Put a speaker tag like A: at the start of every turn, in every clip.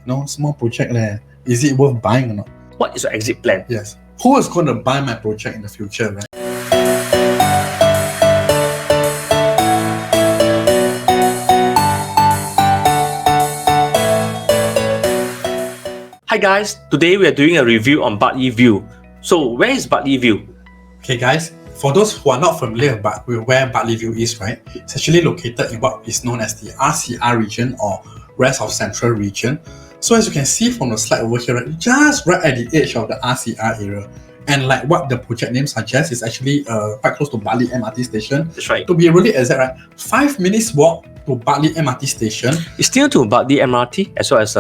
A: No, small project leh. Is it worth buying or not?
B: What is your exit plan?
A: Yes. Who is going to buy my project in the future, right?
B: Hi guys, today we are doing a review on Bartley Vue. So where is Bartley Vue?
A: Okay guys, for those who are not familiar with where Bartley Vue is, right, it's actually located in what is known as the RCR region or Rest of Central region. So as you can see from the slide over here, right, just right at the edge of the RCR area. And like what the project name suggests, it's actually quite close to Bartley MRT station.
B: That's right.
A: To be really exact, right, 5 minutes walk to Bartley MRT station.
B: It's near to Bartley MRT as well as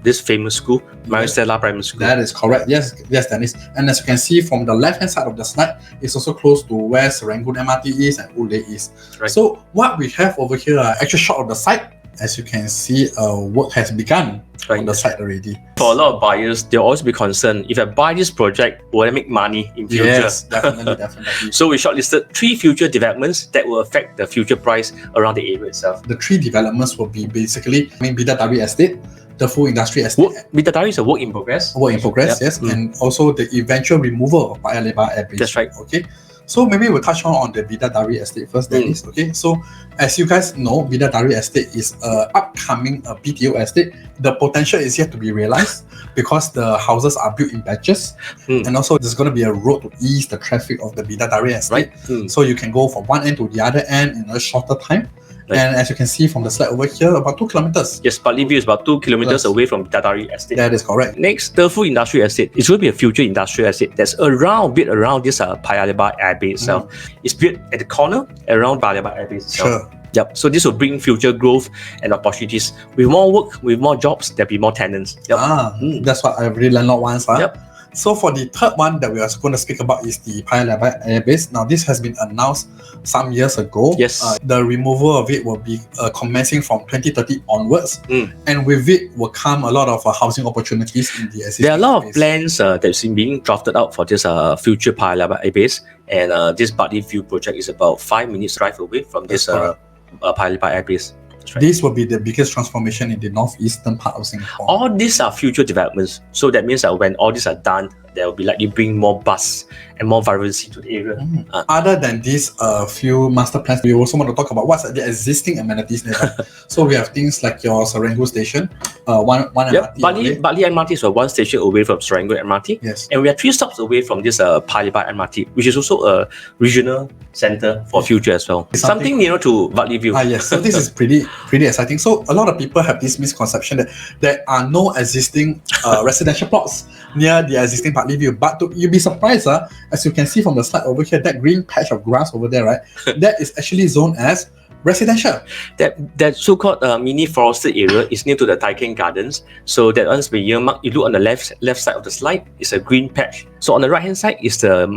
B: this famous school, Masterplan Primary School.
A: That is correct. Yes, Dennis. And as you can see from the left-hand side of the slide, it's also close to where Serangoon MRT is and Ulay is.
B: Right.
A: So what we have over here, actual shot of the site. As you can see, work has begun on the site already.
B: For a lot of buyers, they'll always be concerned, if I buy this project, will I make money in future?
A: Yes, definitely.
B: So we shortlisted 3 future developments that will affect the future price around the area itself.
A: The 3 developments will be basically Bidadari Estate, the full industry estate.
B: Bidadari is a work in progress.
A: Work in progress, yep. Yes. And also the eventual removal of Paya Lebar Airbase.
B: That's right.
A: Okay. So maybe we'll touch on the Bidadari Estate first, Dennis. Okay, so as you guys know, Bidadari Estate is an upcoming BTO estate. The potential is yet to be realized because the houses are built in batches, and also there's going to be a road to ease the traffic of the Bidadari Estate. Right. So you can go from one end to the other end in a shorter time. Right. And as you can see from the slide over here, about 2 kilometers.
B: Yes, Bartley Vue is about 2 kilometers away from Bidadari Estate.
A: That is correct.
B: Next, the full industrial estate. It's going to be a future industrial estate that's around this Paya Lebar Airbase itself. It's built at the corner around Paya Lebar Airbase itself.
A: Sure.
B: Yep. So this will bring future growth and opportunities. With more work, with more jobs, there'll be more tenants. Yep.
A: That's what every landlord wants.
B: Yep.
A: So for the third one that we are going to speak about is the Paya Lebar Airbase. Now this has been announced some years ago.
B: Yes.
A: The removal of it will be commencing from 2030 onwards. And with it will come a lot of housing opportunities in the existing.
B: There are a lot of plans that's being drafted out for this future Paya Lebar Airbase. And this Bartley Vue project is about 5 minutes drive away from this Paya Lebar Airbase. Right.
A: This will be the biggest transformation in the northeastern part of Singapore.
B: All these are future developments. So that means that when all these are done, there will be likely bring more buzz and more vibrancy to the area.
A: Other than these few master plans, we also want to talk about what's the existing amenities nearby. So we have things like your Serangoon station, one MRT.
B: Bartley MRT is 1 station away from Serangoon MRT.
A: Yes.
B: And we are 3 stops away from this Paya Lebar MRT, which is also a regional center for future as well. Something nearer to Bartley Vue.
A: Yes. So this is pretty exciting. So a lot of people have this misconception that there are no existing residential plots near the existing Bartley Vue. But you'll be surprised, as you can see from the slide over here, that green patch of grass over there, right? That is actually zoned as residential.
B: That so-called mini forested area is near to the Tai Keng Gardens. So that one's been earmarked. You look on the left side of the slide, it's a green patch. So on the right-hand side is the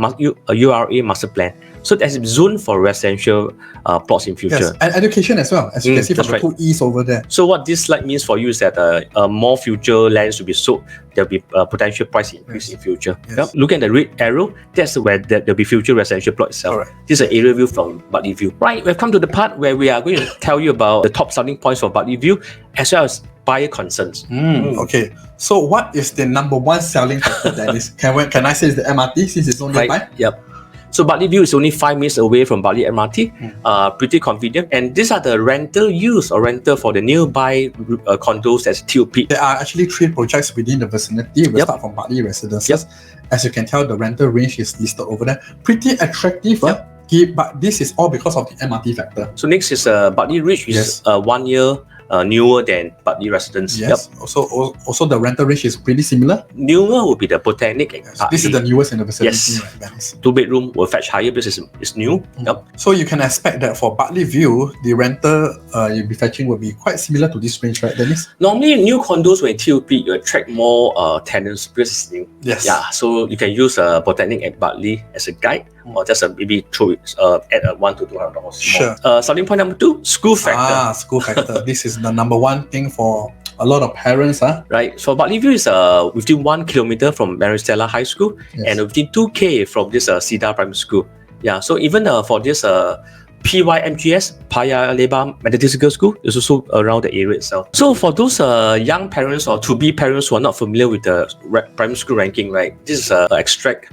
B: URA master plan. So that's zoned for residential plots in future.
A: Yes, and education as well, as you can see from the 2 E's over there.
B: So what this slide means for you is that more future lands to be sold. There'll be potential price increase in future.
A: Yes.
B: Yep. Look at the red arrow. That's where there'll be future residential plot itself.
A: Correct.
B: This is an area view from Bartley Vue. Right, we've come to the part where we are going to tell you about the top selling points for Bartley Vue as well as buyer concerns.
A: Okay, so what is the number 1 selling factor, Dennis? Can I say it's the MRT since it's only nearby?
B: Yep. So Bartley Vue is only 5 minutes away from Bartley MRT. Pretty convenient. And these are the rental use or rental for the nearby condos as TOP.
A: There are actually 3 projects within the vicinity. We'll start from Bartley Residences. As you can tell, the rental range is listed over there. Pretty attractive. But this is all because of the MRT factor.
B: So next is Bartley Ridge, which is 1 year newer than Bartley Residence.
A: Yes. Also the rental range is pretty similar.
B: Newer will be the Botanic.
A: This is the newest in the vicinity.
B: Yes.
A: Right,
B: 2-bedroom will fetch higher because it's new.
A: So you can expect that for Bartley Vue, the rental you'll be fetching will be quite similar to this range, right, Dennis?
B: Normally, new condos when TOP, you attract more tenants because it's new.
A: Yes.
B: Yeah. So you can use Botanic at Bartley as a guide, or just maybe throw it add $100 to $200.
A: Sure.
B: Selling point number 2, school factor.
A: School factor. This is the number 1 thing for a lot of parents.
B: Right. So Bartley Vue is within 1 kilometer from Maristella High School and within 2K from this Cedar Primary School. Yeah. So even for this PYMGS, Paya Lebar Methodist Girls School, is also around the area itself. So for those young parents or to-be parents who are not familiar with the primary school ranking, right? This is an extract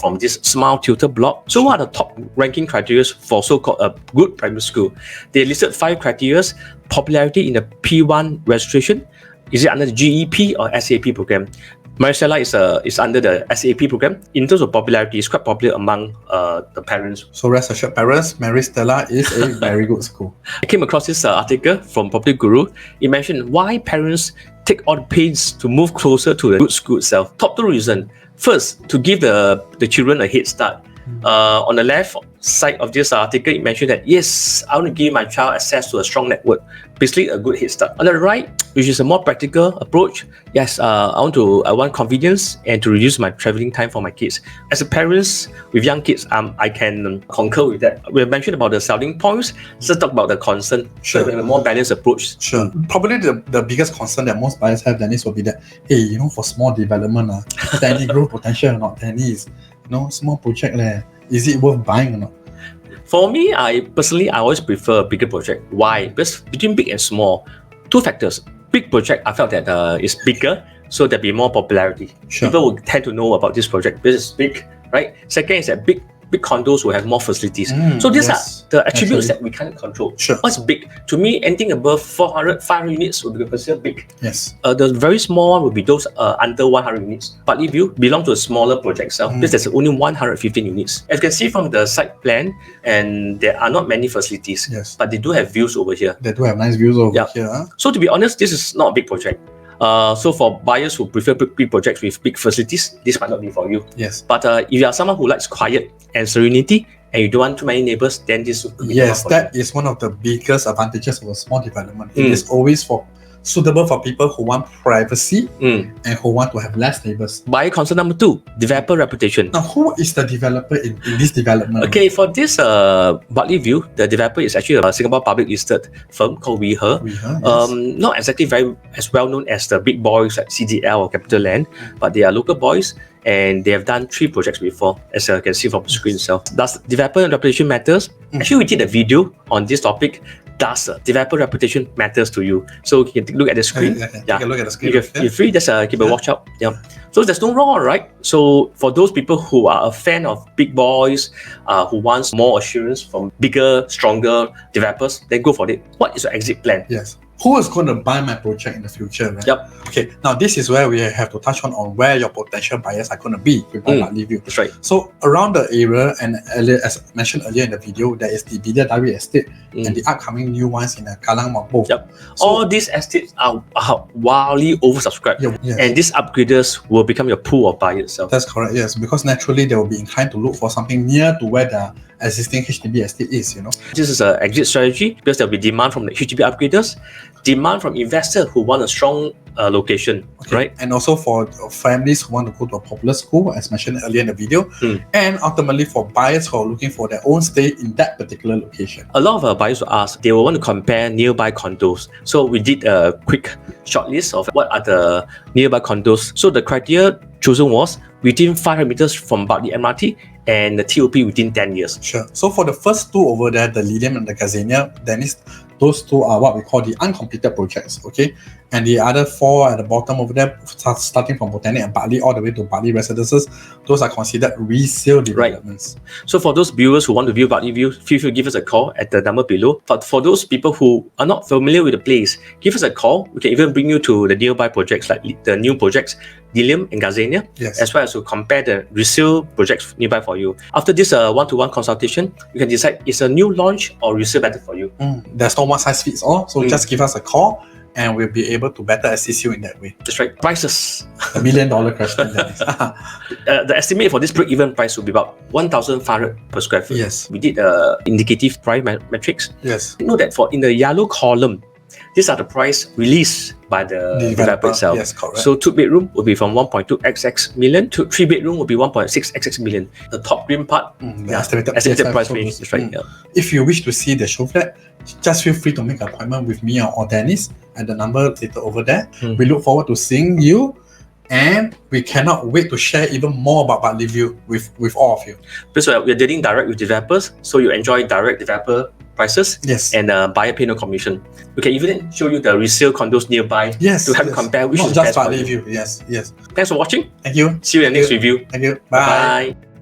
B: from this Smile Tutor blog. So what are the top ranking criteria for so-called a good primary school? They listed 5 criteria: popularity in the P1 registration. Is it under the GEP or SAP program? Maricela is under the SAP program. In terms of popularity, it's quite popular among the parents.
A: So rest assured, parents, Maricela is a very good school.
B: I came across this article from Property Guru. It mentioned why parents take all the pains to move closer to the good school itself. Top 2 reasons. First, to give the children a head start. On the left side of this article, it mentioned that yes, I want to give my child access to a strong network, basically a good head start. On the right, which is a more practical approach, yes, I want convenience and to reduce my traveling time for my kids. As a parents with young kids, I can concur with that. We have mentioned about the selling points. Let's talk about the concern.
A: Sure.
B: So we have a more balanced approach.
A: Sure. Probably the biggest concern that most buyers have, Dennis, will be that, hey, for small development, is there any growth potential or not, Dennis? Small project, is it worth buying or not?
B: For me, I always prefer a bigger project. Why? Because between big and small, 2 factors. Big project, I felt that is bigger, so there'll be more popularity.
A: Sure.
B: People will tend to know about this project because it's big, right? Second is that big condos will have more facilities. So these are the attributes that we can't control.
A: Sure.
B: What's big? To me, anything above 400, 500 units would be considered big.
A: Yes.
B: The very small one would be those under 100 units. Bartley Vue belong to a smaller project itself because there's only 115 units. As you can see from the site plan, and there are not many facilities.
A: Yes.
B: But they do have views over here.
A: They do have nice views over here. Huh?
B: So to be honest, this is not a big project. So for buyers who prefer big projects with big facilities, this might not be for you.
A: Yes.
B: But if you are someone who likes quiet and serenity, and you don't want too many neighbors, then this will be
A: that is one of the biggest advantages of a small development. It is always suitable for people who want privacy and who want to have less neighbors.
B: Buyer concern number 2, developer reputation.
A: Now, who is the developer in this development?
B: Okay, for this Bartley Vue, the developer is actually a Singapore public listed firm called Wee Hur.
A: Yes.
B: Not exactly very as well known as the big boys like CDL or CapitaLand, but they are local boys and they have done 3 projects before, as you can see from the screen itself. Does developer reputation matters? Actually, we did a video on this topic. Does developer reputation matters to you? So you can look at the screen.
A: Take a look at the screen.
B: You're free, just keep a watch out. Yeah. So there's no wrong, right? So for those people who are a fan of big boys, who wants more assurance from bigger, stronger developers, then go for it. What is your exit plan?
A: Yes. Who is going to buy my project in the future, right?
B: Yep.
A: Okay, now this is where we have to touch on where your potential buyers are going to be with Bartley Vue.
B: That's right.
A: So around the area, and earlier, as mentioned earlier in the video, there is the Bidadari estate and the upcoming new ones in Kallang Mampo.
B: Yep.
A: So,
B: all these estates are wildly oversubscribed, and these upgraders will become your pool of buyers. So.
A: That's correct, yes, because naturally they will be inclined to look for something near to where the existing HDB estate is,
B: This is an exit strategy because there will be demand from the HDB upgraders, demand from investors who want a strong location, right?
A: And also for families who want to go to a popular school, as mentioned earlier in the video, and ultimately for buyers who are looking for their own stay in that particular location.
B: A lot of buyers will ask, they will want to compare nearby condos. So we did a quick short list of what are the nearby condos. So the criteria chosen was within 500 meters from Bartley MRT and the TOP within 10 years.
A: Sure. So for the first 2 over there, the Lilium and the Gazania, Dennis, those 2 are what we call the uncompleted projects, okay? And the other 4 at the bottom over there, starting from Botanic and Bartley all the way to Bartley Residences, those are considered resale developments.
B: Right. So for those viewers who want to view Bartley Vue, feel free to give us a call at the number below. But for those people who are not familiar with the place, give us a call. We can even bring you to the nearby projects, like the new projects, Lilium and Gazania, as well as to compare the resale projects nearby for you. After this one-to-one consultation, you can decide is a new launch or resale better for you.
A: There's no one size fits all, so just give us a call and we'll be able to better assist you in that way.
B: That's right. Prices.
A: $1 million question.
B: The estimate for this break-even price will be about 1,500 per square foot.
A: Yes.
B: We did indicative price metrics.
A: Yes.
B: Note that in the yellow column, these are the price released by the developer itself.
A: Yes, correct.
B: So 2-bedroom will be from 1.2xx million to 3-bedroom will be 1.6xx million. The top green part, estimated price range is right here.
A: If you wish to see the show flat, just feel free to make an appointment with me or Dennis at the number stated over there. We look forward to seeing you And we cannot wait to share even more about Bartley Vue with all of you.
B: Because we're dealing direct with developers, so you enjoy direct developer prices.
A: Yes.
B: And buyer pay no commission. We can even show you the resale condos nearby.
A: Yes.
B: To help compare which
A: Not
B: is
A: just
B: best for
A: Bartley
B: you.
A: Vue. Yes. Yes.
B: Thanks for watching.
A: Thank you.
B: See you in the next review.
A: Thank you. Bye.
B: Bye.